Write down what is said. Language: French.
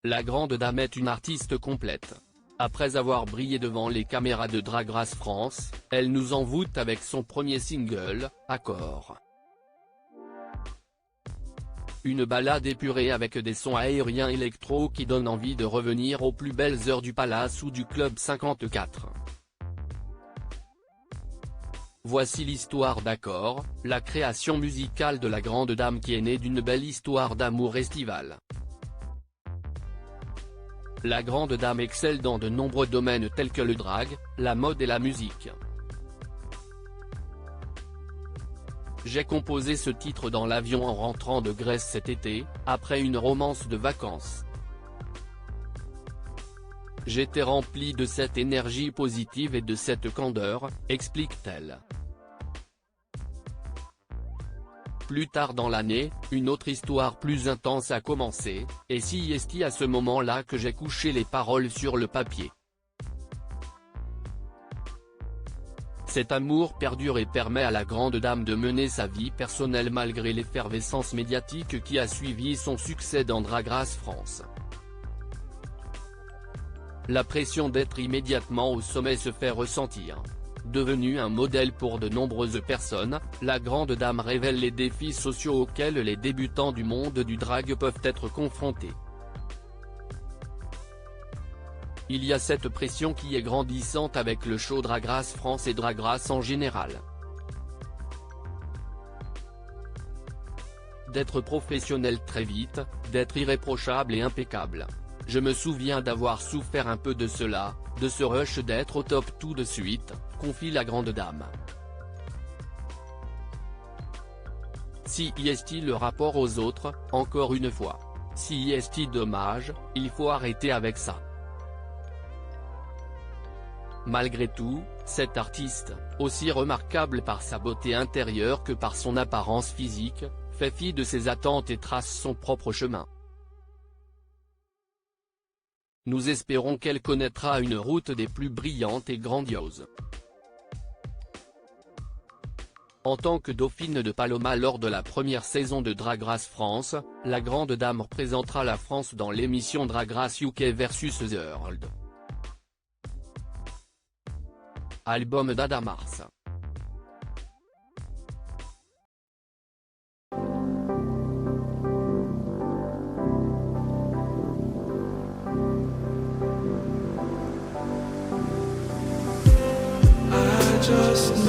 La grande dame est une artiste complète. Après avoir brillé devant les caméras de Drag Race France, elle nous envoûte avec son premier single, Accord. Une ballade épurée avec des sons aériens électro qui donnent envie de revenir aux plus belles heures du Palace ou du Club 54. Voici l'histoire d'Accord, la création musicale de la grande dame qui est née d'une belle histoire d'amour estivale. La grande dame excelle dans de nombreux domaines tels que le drag, la mode et la musique. J'ai composé ce titre dans l'avion en rentrant de Grèce cet été, après une romance de vacances. J'étais rempli de cette énergie positive et de cette candeur, explique-t-elle. Plus tard dans l'année, une autre histoire plus intense a commencé, et c'est à ce moment-là que j'ai couché les paroles sur le papier. Cet amour perdure et permet à la grande dame de mener sa vie personnelle malgré l'effervescence médiatique qui a suivi son succès dans Drag Race France. La pression d'être immédiatement au sommet se fait ressentir. Devenue un modèle pour de nombreuses personnes, la grande dame révèle les défis sociaux auxquels les débutants du monde du drag peuvent être confrontés. Il y a cette pression qui est grandissante avec le show Drag Race France et Drag Race en général. D'être professionnel très vite, d'être irréprochable et impeccable. Je me souviens d'avoir souffert un peu de cela, de ce rush d'être au top tout de suite, confie la grande dame. C'est le rapport aux autres, encore une fois. C'est dommage, il faut arrêter avec ça. Malgré tout, cet artiste, aussi remarquable par sa beauté intérieure que par son apparence physique, fait fi de ses attentes et trace son propre chemin. Nous espérons qu'elle connaîtra une route des plus brillantes et grandioses. En tant que dauphine de Paloma lors de la première saison de Drag Race France, la grande dame représentera la France dans l'émission Drag Race UK vs The World. Album d'Ada Mars. Just